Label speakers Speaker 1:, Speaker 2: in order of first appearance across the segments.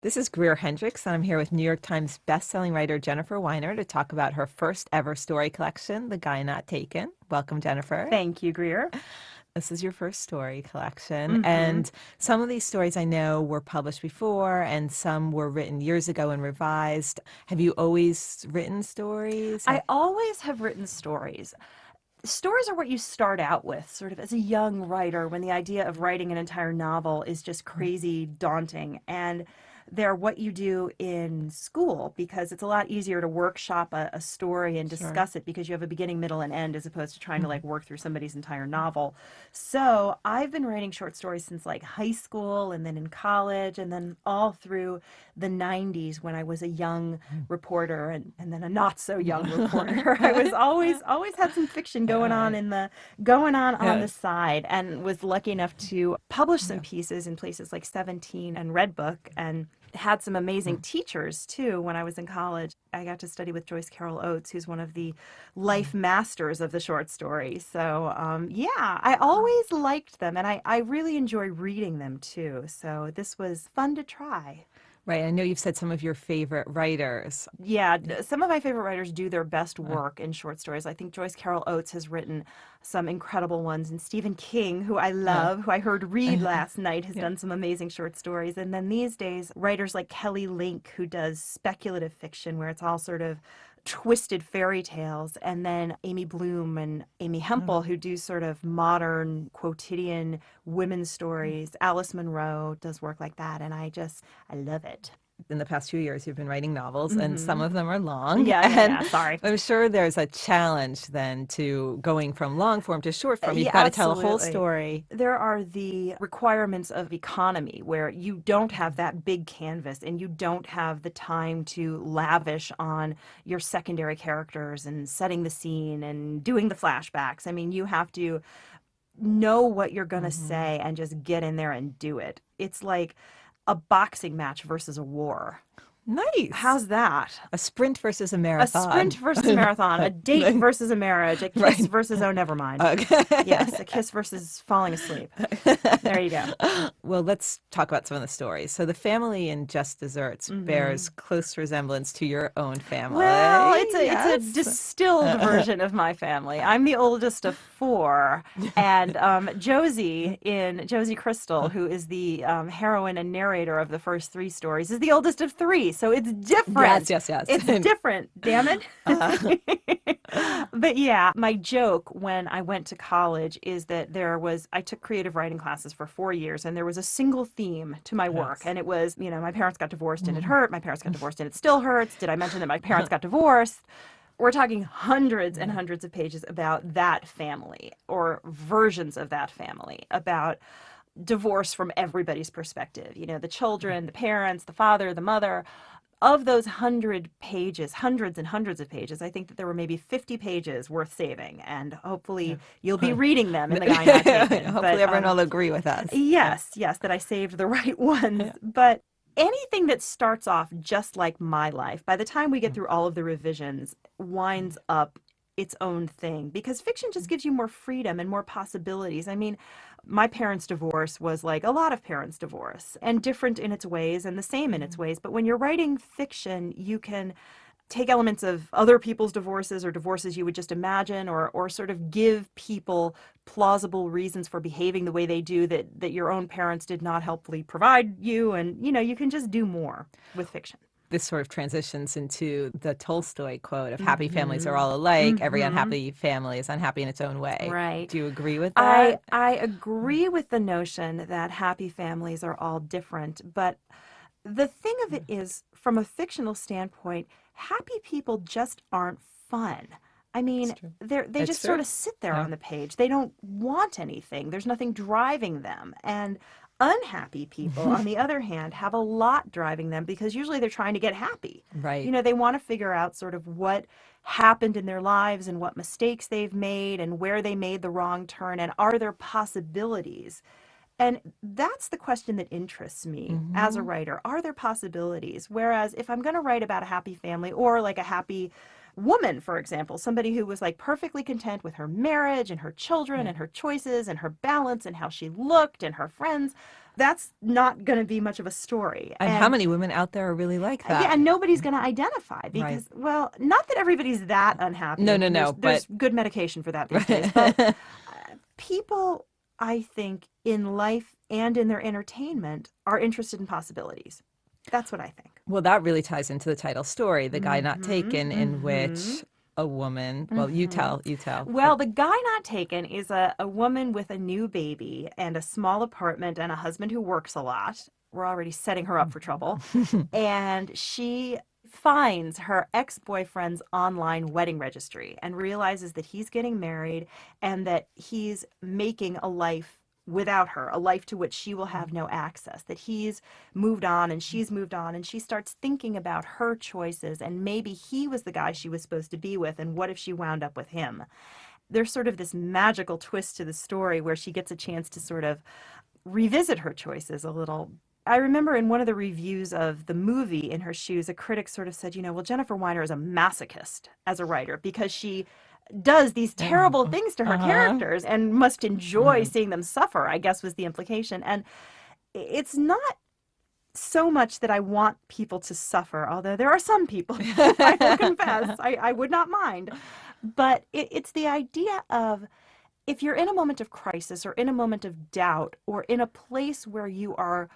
Speaker 1: This is Greer Hendricks, and I'm here with New York Times bestselling writer Jennifer Weiner to talk about her first ever story collection, The Guy Not Taken. Welcome, Jennifer.
Speaker 2: Thank you, Greer.
Speaker 1: This is your first story collection,
Speaker 2: hmm
Speaker 1: and some of these stories I know were published before, and some were written years ago and revised. Have you always written stories?
Speaker 2: I always have written stories. Stories are what you start out with, sort of as a young writer, when the idea of writing an entire novel is just crazy daunting. And they're what you do in school because it's a lot easier to workshop a story and
Speaker 1: Sure.
Speaker 2: discuss it because you have a beginning, middle, and end as opposed to trying to like work through somebody's entire novel. So I've been writing short stories since like high school and then in college and then all through the 90s when I was a young reporter and then a not so young reporter. I was always had some fiction going on
Speaker 1: Yeah.
Speaker 2: in the going on the
Speaker 1: Yes.
Speaker 2: side and was lucky enough to publish some
Speaker 1: Yeah.
Speaker 2: pieces in places like 17 and Redbook and had some amazing
Speaker 1: Mm.
Speaker 2: teachers too when I was in college. I got to study with Joyce Carol Oates, who's one of the life masters of the short story. So, yeah, I always liked them and I really enjoy reading them too. So, this was fun to try.
Speaker 1: Right. I know you've said some of your favorite writers.
Speaker 2: Yeah, some of my favorite writers do their best work in short stories. I think Joyce Carol Oates has written some incredible ones, and Stephen King, who I
Speaker 1: Uh,
Speaker 2: love, who I heard read last night, has
Speaker 1: yeah.
Speaker 2: done some amazing short stories. And then these days, writers like Kelly Link, who does speculative fiction, where it's all sort of twisted fairy tales, and then Amy Bloom and Amy
Speaker 1: Oh.
Speaker 2: Hempel, who do sort of modern quotidian women's stories. Alice Munro does work like that, and I love it.
Speaker 1: In the past few years, you've been writing novels, and some
Speaker 2: hmm
Speaker 1: of them are long.
Speaker 2: yeah.
Speaker 1: And
Speaker 2: Sorry.
Speaker 1: I'm sure there's a challenge then to going from long form to short form. You've
Speaker 2: Yeah,
Speaker 1: got to tell a whole
Speaker 2: absolutely.
Speaker 1: story.
Speaker 2: There are the requirements of economy where you don't have that big canvas and you don't have the time to lavish on your secondary characters and setting the scene and doing the flashbacks. I mean, you have to know what you're going to
Speaker 1: Hmm.
Speaker 2: say and just get in there and do it. It's like a boxing match versus a war.
Speaker 1: Nice.
Speaker 2: How's that?
Speaker 1: A sprint versus a
Speaker 2: A sprint
Speaker 1: marathon.
Speaker 2: versus a marathon, a date versus a marriage, a kiss
Speaker 1: Right.
Speaker 2: versus oh, never mind.
Speaker 1: Okay.
Speaker 2: Yes, a kiss versus falling asleep. There you go.
Speaker 1: Well, let's talk about some of the stories. So, the family in Just Desserts bears
Speaker 2: hmm
Speaker 1: close resemblance to your own
Speaker 2: Well,
Speaker 1: family.
Speaker 2: it's a
Speaker 1: Yes.
Speaker 2: distilled version of my family. I'm the oldest of four, and Josie Crystal, who is the heroine and narrator of the first three stories, is the oldest of three. So it's
Speaker 1: Yes,
Speaker 2: different.
Speaker 1: yes, yes.
Speaker 2: It's different. Damn it.
Speaker 1: Uh,
Speaker 2: But yeah, my joke when I went to college is that I took creative writing classes for 4 years, and there was a single theme to my work.
Speaker 1: yes.
Speaker 2: And it was, my parents got divorced and it hurt. My parents got divorced and it still hurts. Did I mention that my parents got divorced? We're talking hundreds and hundreds of pages about that family or versions of that family, about divorce from everybody's perspective. The children, the parents, the father, the mother. Of those 100 pages, hundreds and hundreds of pages, I think that there were maybe 50 pages worth saving, and hopefully you'll be reading them in The Guy Not Taken.
Speaker 1: Hopefully,
Speaker 2: But
Speaker 1: everyone will agree with us. Yeah.
Speaker 2: yes, that I saved the right ones.
Speaker 1: Yeah.
Speaker 2: But anything that starts off just like my life, by the time we get through all of the revisions, winds up its own thing because fiction just gives you more freedom and more possibilities. I mean, my parents' divorce was like a lot of parents' divorce and different in its ways and the same in its ways. But when you're writing fiction, you can take elements of other people's divorces or divorces you would just imagine or sort of give people plausible reasons for behaving the way they do that your own parents did not helpfully provide you, and you can just do more with fiction.
Speaker 1: This sort of transitions into the Tolstoy quote of happy families are
Speaker 2: Mhm.
Speaker 1: all alike. Every
Speaker 2: Mhm.
Speaker 1: unhappy family is unhappy in its own way.
Speaker 2: Right.
Speaker 1: Do you agree with
Speaker 2: I
Speaker 1: that?
Speaker 2: I agree with the notion that happy families are all different, but the thing of it is, from a fictional standpoint, happy people just aren't fun. I
Speaker 1: It's
Speaker 2: mean,
Speaker 1: true.
Speaker 2: they
Speaker 1: It's
Speaker 2: just sort
Speaker 1: true.
Speaker 2: of sit there
Speaker 1: Yeah.
Speaker 2: on the page. They don't want anything. There's nothing driving them. And unhappy people, on the other hand, have a lot driving them because usually they're trying to get happy.
Speaker 1: Right.
Speaker 2: They want to figure out sort of what happened in their lives and what mistakes they've made and where they made the wrong turn and are there possibilities. And that's the question that interests me as a
Speaker 1: Hmm.
Speaker 2: writer. Are there possibilities? Whereas if I'm going to write about a happy family or like a happy woman, for example, somebody who was like perfectly content with her marriage and her children
Speaker 1: Yeah.
Speaker 2: and her choices and her balance and how she looked and her friends, that's not going to be much of a story.
Speaker 1: And how many women out there are really like
Speaker 2: Yeah,
Speaker 1: that?
Speaker 2: and nobody's going to identify
Speaker 1: Right.
Speaker 2: because, well, not that everybody's that unhappy.
Speaker 1: No,
Speaker 2: I
Speaker 1: no,
Speaker 2: mean,
Speaker 1: no,
Speaker 2: there's
Speaker 1: but
Speaker 2: good medication for that these days, but people, I think, in life and in their entertainment are interested in possibilities. That's what I think.
Speaker 1: well, that really ties into the title story, The Guy Not
Speaker 2: Mm-hmm.
Speaker 1: Taken, in
Speaker 2: Mm-hmm.
Speaker 1: which a woman, well,
Speaker 2: Mm-hmm.
Speaker 1: you tell.
Speaker 2: Well, The Guy Not Taken is a woman with a new baby and a small apartment and a husband who works a lot. We're already setting her up for trouble. And she finds her ex-boyfriend's online wedding registry and realizes that he's getting married and that he's making a life without her, a life to which she will have no access, that he's moved on and she's moved on, and she starts thinking about her choices and maybe he was the guy she was supposed to be with, and what if she wound up with him? There's sort of this magical twist to the story where she gets a chance to sort of revisit her choices a little. I remember in one of the reviews of the movie In Her Shoes, a critic sort of said, well, Jennifer Weiner is a masochist as a writer because she does these terrible things to her
Speaker 1: Uh-huh.
Speaker 2: characters and must enjoy seeing them suffer, I guess was the implication. And it's not so much that I want people to suffer, although there are some people, I will confess, I would not mind. But it's the idea of if you're in a moment of crisis or in a moment of doubt or in a place where you are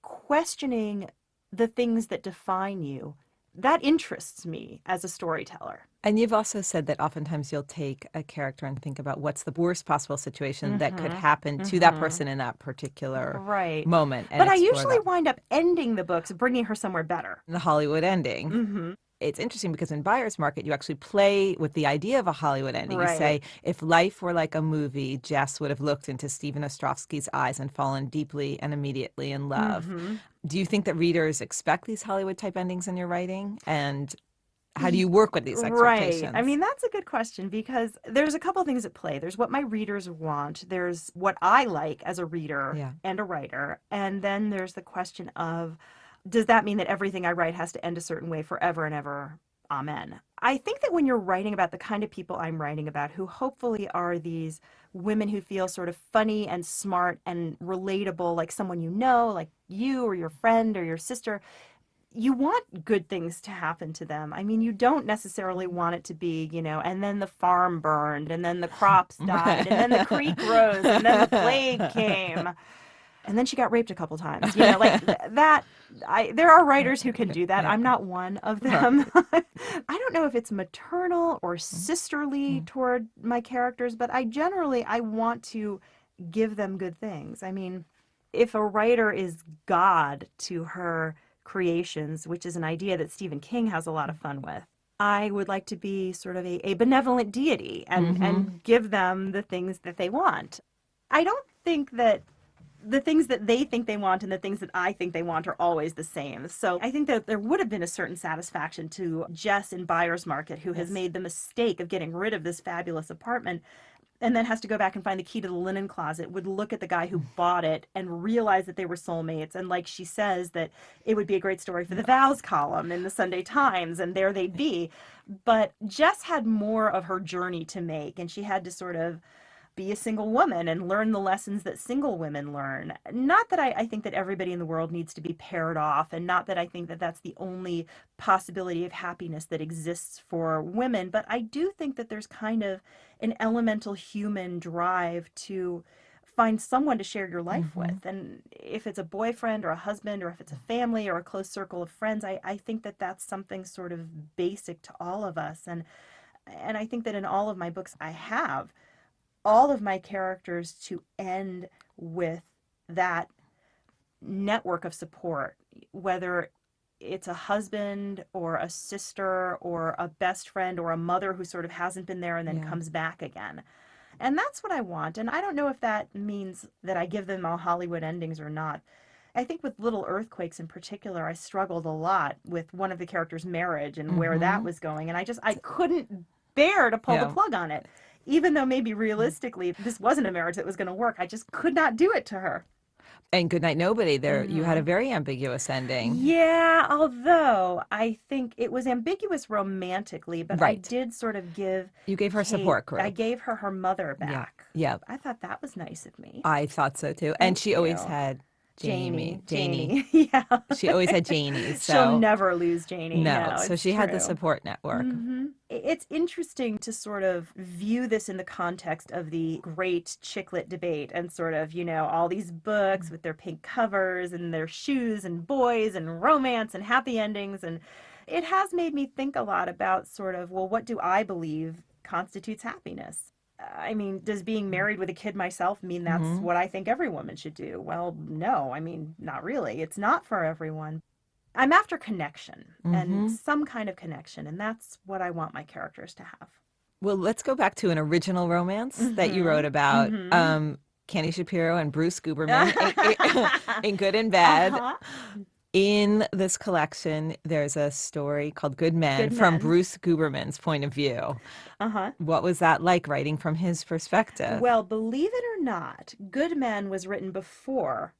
Speaker 2: questioning the things that define you, that interests me as a storyteller.
Speaker 1: And you've also said that oftentimes you'll take a character and think about what's the worst possible situation that could
Speaker 2: Mm-hmm.
Speaker 1: happen to that
Speaker 2: Mm-hmm.
Speaker 1: person in that particular
Speaker 2: Right.
Speaker 1: moment and
Speaker 2: But I
Speaker 1: explore
Speaker 2: usually
Speaker 1: that.
Speaker 2: wind up ending the books, bringing her somewhere better.
Speaker 1: The Hollywood ending.
Speaker 2: Mm-hmm.
Speaker 1: It's interesting because in Buyer's Market, you actually play with the idea of a Hollywood ending. You
Speaker 2: Right.
Speaker 1: say, if life were like a movie, Jess would have looked into Stephen Ostrovsky's eyes and fallen deeply and immediately in love.
Speaker 2: Mm-hmm.
Speaker 1: Do you think that readers expect these Hollywood type endings in your writing? And how do you work with these
Speaker 2: Right. I
Speaker 1: expectations?
Speaker 2: mean, that's a good question because there's a couple things at play. There's what my readers want, there's what I like as a reader
Speaker 1: Yeah.
Speaker 2: and a writer, and then there's the question of does that mean that everything I write has to end a certain way forever and ever? Amen. I think that when you're writing about the kind of people I'm writing about, who hopefully are these women who feel sort of funny and smart and relatable, like someone you know, like you or your friend or your sister, you want good things to happen to them. I mean, you don't necessarily want it to be, and then the farm burned, and then the crops died, and then the creek rose, and then the plague came, and then she got raped a couple times. Like that. There are writers who can do that.
Speaker 1: Yeah.
Speaker 2: I'm not one of them.
Speaker 1: Right.
Speaker 2: I don't know if it's maternal or sisterly
Speaker 1: Mm.
Speaker 2: toward my characters, but I want to give them good things. I mean, if a writer is God to her creations, which is an idea that Stephen King has a lot of fun with, I would like to be sort of a benevolent deity
Speaker 1: Mm-hmm.
Speaker 2: and give them the things that they want. I don't think that the things that they think they want and the things that I think they want are always the same. So I think that there would have been a certain satisfaction to Jess in Buyer's Market, who has
Speaker 1: Yes.
Speaker 2: made the mistake of getting rid of this fabulous apartment and then has to go back and find the key to the linen closet, would look at the guy who bought it and realize that they were soulmates. And like she says, that it would be a great story for the vows column in the Sunday Times, and there they'd be. But Jess had more of her journey to make, and she had to sort of be a single woman and learn the lessons that single women learn. Not that I think that everybody in the world needs to be paired off, and not that I think that that's the only possibility of happiness that exists for women, but I do think that there's kind of an elemental human drive to find someone to share your life
Speaker 1: Mm-hmm.
Speaker 2: with. And if it's a boyfriend or a husband, or if it's a family or a close circle of friends, I think that that's something sort of basic to all of us. And I think that in all of my books, I have all of my characters to end with that network of support, whether it's a husband or a sister or a best friend or a mother who sort of hasn't been there and then
Speaker 1: Yeah.
Speaker 2: comes back again. And that's what I want. And I don't know if that means that I give them all Hollywood endings or not. I think with Little Earthquakes in particular, I struggled a lot with one of the characters' marriage and where that
Speaker 1: Mm-hmm.
Speaker 2: was going. And I couldn't bear to pull the
Speaker 1: Yeah.
Speaker 2: plug on it. Even though maybe realistically this wasn't a marriage that was going to work, I just could not do it to her.
Speaker 1: And Goodnight Nobody, there you had a
Speaker 2: Hmm.
Speaker 1: very ambiguous ending.
Speaker 2: Yeah, although I think it was ambiguous romantically, but I
Speaker 1: Right.
Speaker 2: did sort of give
Speaker 1: You gave her a
Speaker 2: Kate,
Speaker 1: support
Speaker 2: I
Speaker 1: group.
Speaker 2: gave her her mother
Speaker 1: Yeah.
Speaker 2: back.
Speaker 1: Yeah.
Speaker 2: I thought that was nice of me.
Speaker 1: I thought so too. And
Speaker 2: Thank
Speaker 1: she always
Speaker 2: you.
Speaker 1: had Jamie, Janie.
Speaker 2: Janie. Yeah.
Speaker 1: She always had Janies,
Speaker 2: She'll
Speaker 1: so
Speaker 2: never lose Janie.
Speaker 1: no.
Speaker 2: No,
Speaker 1: So
Speaker 2: it's
Speaker 1: she had the
Speaker 2: true.
Speaker 1: support network.
Speaker 2: It's interesting to sort of view this in the context of the great chicklet debate and sort of, all these books with their pink covers and their shoes and boys and romance and happy endings. And it has made me think a lot about sort of, well, what do I believe constitutes happiness? I mean, does being married with a kid myself mean that's
Speaker 1: Hmm.
Speaker 2: what I think every woman should do? Well, no, I mean, not really. It's not for everyone. I'm after connection and
Speaker 1: Hmm.
Speaker 2: some kind of connection, and that's what I want my characters to have.
Speaker 1: Well, let's go back to an original romance that you wrote
Speaker 2: Mm-hmm.
Speaker 1: about.
Speaker 2: Mm-hmm.
Speaker 1: Candy Shapiro and Bruce Guberman in Good and Bad.
Speaker 2: Uh-huh.
Speaker 1: In this collection, there's a story called Good Men
Speaker 2: Good
Speaker 1: from
Speaker 2: men.
Speaker 1: Bruce Guberman's point of view.
Speaker 2: Uh-huh.
Speaker 1: What was that like writing from his perspective?
Speaker 2: Well, believe it or not, Good Men was written before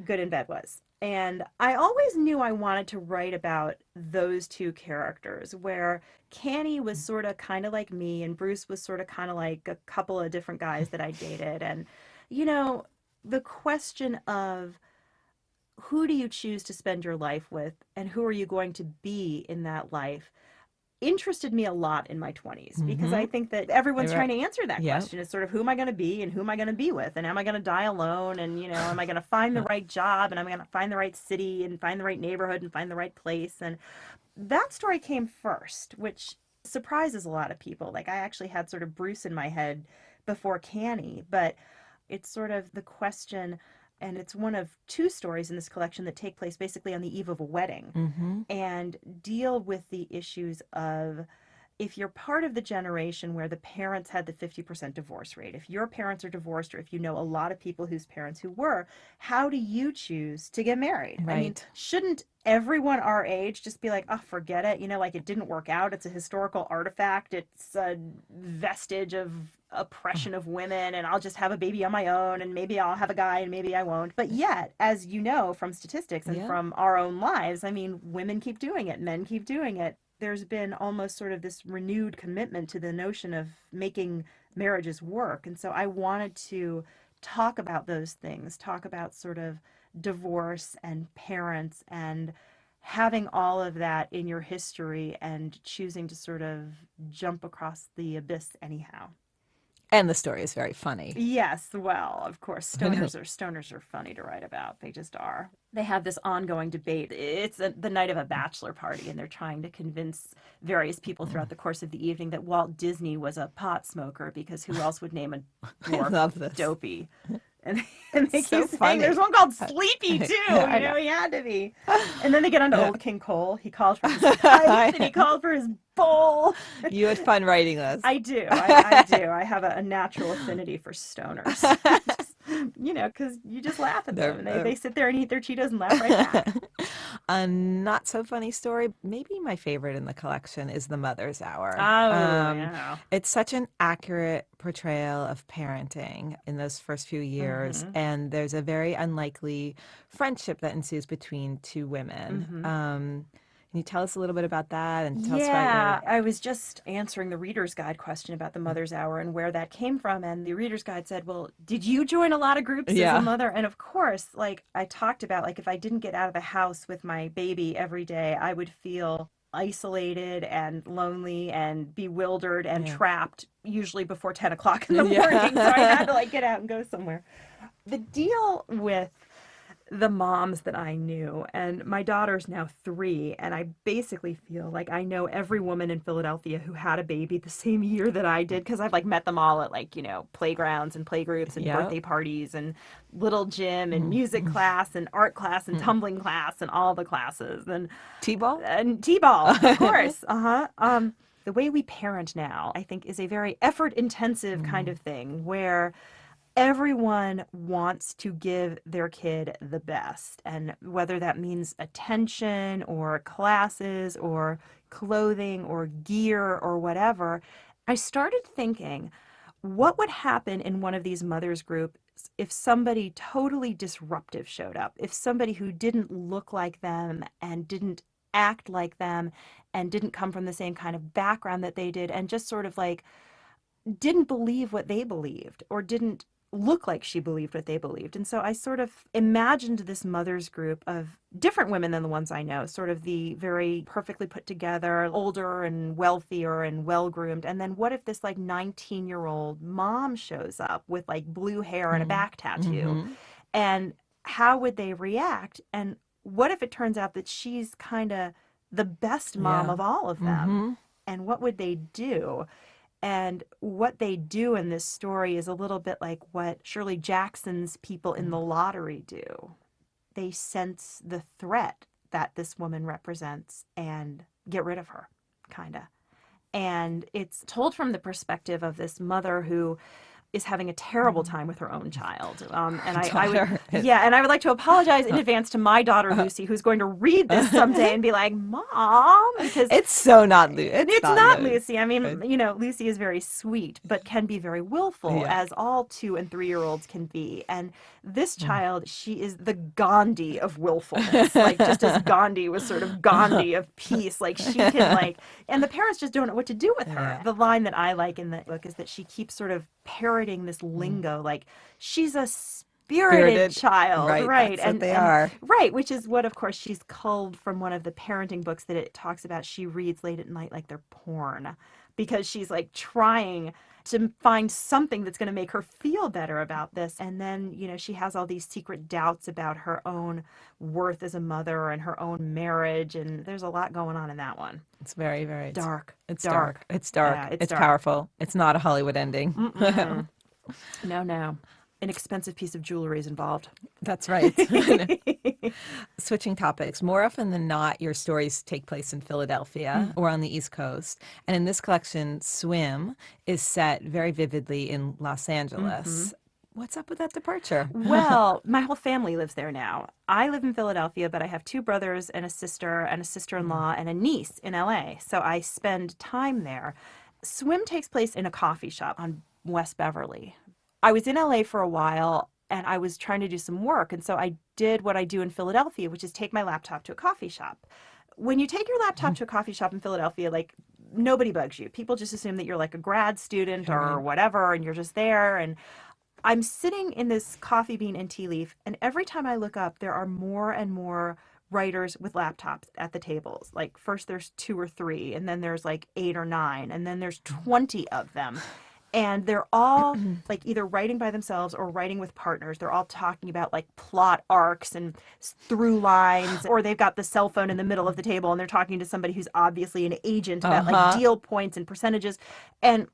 Speaker 2: Good in Bed was. And I always knew I wanted to write about those two characters, where Canny was sort of kind of like me, and Bruce was sort of kind of like a couple of different guys that I dated. And, you know, the question of who do you choose to spend your life with, and who are you going to be in that life, interested me a lot in my 20s, because
Speaker 1: Mm-hmm.
Speaker 2: I think that everyone's trying to answer that
Speaker 1: Yep.
Speaker 2: question. It's sort of, who am I going to be and who am I going to be with? And am I going to die alone? And, am I going to find the right job? And am I going to find the right city and find the right neighborhood and find the right place? And that story came first, which surprises a lot of people. Like, I actually had sort of Bruce in my head before Canny, but it's sort of the question, and it's one of two stories in this collection that take place basically on the eve of a wedding
Speaker 1: Mm-hmm.
Speaker 2: and deal with the issues of, if you're part of the generation where the parents had the 50% divorce rate, if your parents are divorced, or if you know a lot of people whose parents who were, how do you choose to get married? I mean,
Speaker 1: Right.
Speaker 2: shouldn't everyone our age just be like, oh, forget it? Like, it didn't work out. It's a historical artifact. It's a vestige of oppression of women, and I'll just have a baby on my own, and maybe I'll have a guy and maybe I won't. But yet, as you know from statistics and
Speaker 1: Yeah.
Speaker 2: from our own lives, I mean, women keep doing it, men keep doing it. There's been almost sort of this renewed commitment to the notion of making marriages work. And so I wanted to talk about those things, talk about sort of divorce and parents and having all of that in your history and choosing to sort of jump across the abyss anyhow.
Speaker 1: And the story is very funny.
Speaker 2: Yes, well, of course, stoners are funny to write about. They just are. They have this ongoing debate. It's the night of a bachelor party, and they're trying to convince various people throughout the course of the evening that Walt Disney was a pot smoker, because who else would name a
Speaker 1: I
Speaker 2: dwarf
Speaker 1: love this.
Speaker 2: Dopey? And, and they
Speaker 1: It's
Speaker 2: keep
Speaker 1: so
Speaker 2: saying there's
Speaker 1: funny.
Speaker 2: one called Sleepy too.
Speaker 1: I know.
Speaker 2: He had to be. And then they get onto Old King Cole. He called for his pipe and he called for his bowl.
Speaker 1: You had fun writing this.
Speaker 2: I do. I do. I have a natural affinity for stoners. Just, because you just laugh at them,
Speaker 1: They're,
Speaker 2: and they,
Speaker 1: they're
Speaker 2: they sit there and eat their Cheetos and laugh right back.
Speaker 1: A not so funny story, maybe my favorite in the collection, is The Mother's Hour.
Speaker 2: Oh, yeah.
Speaker 1: It's such an accurate portrayal of parenting in those first few years,
Speaker 2: Mm-hmm.
Speaker 1: and there's a very unlikely friendship that ensues between two women.
Speaker 2: Mm-hmm.
Speaker 1: Can you tell us a little bit about that and tell us about
Speaker 2: Yeah,
Speaker 1: your.
Speaker 2: I was just answering the Reader's Guide question about the Mother's Hour and where that came from. And the Reader's Guide said, well, did you join a lot of groups as a
Speaker 1: Yeah.
Speaker 2: mother? And of course, like I talked about, like if I didn't get out of the house with my baby every day, I would feel isolated and lonely and bewildered and
Speaker 1: Yeah.
Speaker 2: trapped, usually before 10 o'clock in the morning. So I had
Speaker 1: Yeah.
Speaker 2: to like get out and go somewhere. The deal with the moms that I knew, and my daughter's now 3, and I basically feel like I know every woman in Philadelphia who had a baby the same year that I did, because I've like met them all at like, playgrounds and playgroups and
Speaker 1: Yep.
Speaker 2: birthday parties and little gym and music
Speaker 1: Mm.
Speaker 2: class and art class and
Speaker 1: Mm.
Speaker 2: tumbling class and all the classes
Speaker 1: T-ball?
Speaker 2: and T-ball, of course. Uh-huh. The way we parent now, I think, is a very effort intensive kind
Speaker 1: Mm.
Speaker 2: of thing where everyone wants to give their kid the best. And whether that means attention or classes or clothing or gear or whatever, I started thinking, what would happen in one of these mothers groups if somebody totally disruptive showed up? If somebody who didn't look like them and didn't act like them and didn't come from the same kind of background that they did, and just sort of like didn't believe what they believed, or didn't look like she believed what they believed. And so I sort of imagined this mother's group of different women than the ones I know, sort of the very perfectly put together, older and wealthier and well groomed. And then what if this like 19-year-old mom shows up with like blue hair and a back tattoo?
Speaker 1: Mm-hmm.
Speaker 2: And how would they react? And what if it turns out that she's kind of the best mom
Speaker 1: Yeah.
Speaker 2: of all of them?
Speaker 1: Mm-hmm.
Speaker 2: And what would they do? And what they do in this story is a little bit like what Shirley Jackson's people in the lottery do. They sense the threat that this woman represents and get rid of her, kind of. And it's told from the perspective of this mother who is having a terrible time with her own child. And I would,
Speaker 1: Daughter.
Speaker 2: yeah, and I would like to apologize in advance to my daughter Lucy, who's going to read this someday and be like, "Mom," because
Speaker 1: It's so not Lu. It's
Speaker 2: it's
Speaker 1: not
Speaker 2: not
Speaker 1: Lu.
Speaker 2: Lucy. I mean, Lucy is very sweet, but can be very willful,
Speaker 1: Yeah.
Speaker 2: as all 2 and 3-year-olds can be. And this child, she is the Gandhi of willfulness. Like, just as Gandhi was sort of Gandhi of peace, like, she can, like, and the parents just don't know what to do with her.
Speaker 1: Yeah.
Speaker 2: The line that I like in the book is that she keeps sort of parroting this lingo, like, she's a spirited
Speaker 1: Spirited.
Speaker 2: child,
Speaker 1: Right.
Speaker 2: right?
Speaker 1: That's what they
Speaker 2: And
Speaker 1: are.
Speaker 2: right, which is what, of course, she's culled from one of the parenting books that it talks about. She reads late at night like they're porn, because she's like trying to find something that's going to make her feel better about this. And then, she has all these secret doubts about her own worth as a mother and her own marriage. And there's a lot going on in that one.
Speaker 1: It's very, very.
Speaker 2: Dark,
Speaker 1: It's dark.
Speaker 2: dark.
Speaker 1: It's dark.
Speaker 2: Yeah, it's
Speaker 1: It's
Speaker 2: dark.
Speaker 1: powerful. It's not a Hollywood ending.
Speaker 2: Mm-mm. No, no. An expensive piece of jewelry is involved.
Speaker 1: That's right. Switching topics. More often than not, your stories take place in Philadelphia or on the East Coast. And in this collection, Swim is set very vividly in Los
Speaker 2: Mm-hmm.
Speaker 1: Angeles. What's up with that departure?
Speaker 2: Well, my whole family lives there now. I live in Philadelphia, but I have 2 brothers and a sister-in-law and a niece in LA. So I spend time there. Swim takes place in a coffee shop on West Beverly. I was in LA for a while and I was trying to do some work. And so I did what I do in Philadelphia, which is take my laptop to a coffee shop. When you take your laptop to a coffee shop in Philadelphia, like, nobody bugs you. People just assume that you're like a grad student or
Speaker 1: Right.
Speaker 2: whatever, and you're just there. And I'm sitting in this coffee bean and tea leaf, and every time I look up, there are more and more writers with laptops at the tables. Like, first there's 2 or 3, and then there's like 8 or 9, and then there's 20 of them. And they're all like either writing by themselves or writing with partners. They're all talking about like plot arcs and through lines, or they've got the cell phone in the middle of the table and they're talking to somebody who's obviously an agent about like
Speaker 1: Uh-huh.
Speaker 2: deal points and percentages. And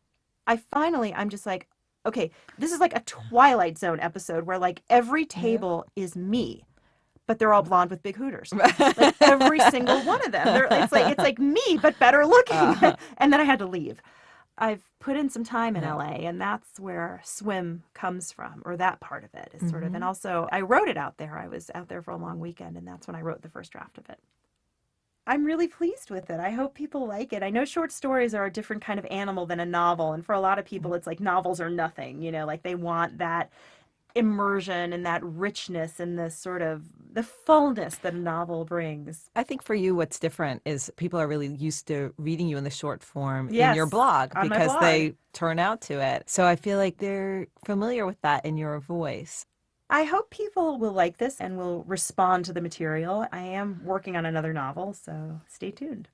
Speaker 2: I'm just like, okay, this is like a Twilight Zone episode where like every
Speaker 1: Yeah.
Speaker 2: table is me, but they're all blonde with big hooters. Like every single one of them. It's like me, but better looking.
Speaker 1: Uh-huh.
Speaker 2: And then I had to leave. I've put in some time in
Speaker 1: Yeah.
Speaker 2: LA, and that's where Swim comes from, or that part of it is sort of. And
Speaker 1: Hmm.
Speaker 2: also, I wrote it out there. I was out there for a long weekend, and that's when I wrote the first draft of it. I'm really pleased with it. I hope people like it. I know short stories are a different kind of animal than a novel, and for a lot of people, it's like novels are nothing, like they want that immersion and that richness and the sort of the fullness that a novel brings.
Speaker 1: I think for you, what's different is people are really used to reading you in the short form in your
Speaker 2: Yes,
Speaker 1: blog
Speaker 2: on my
Speaker 1: because
Speaker 2: blog.
Speaker 1: they turn out to it. So I feel like they're familiar with that in your voice.
Speaker 2: I hope people will like this and will respond to the material. I am working on another novel, so stay tuned.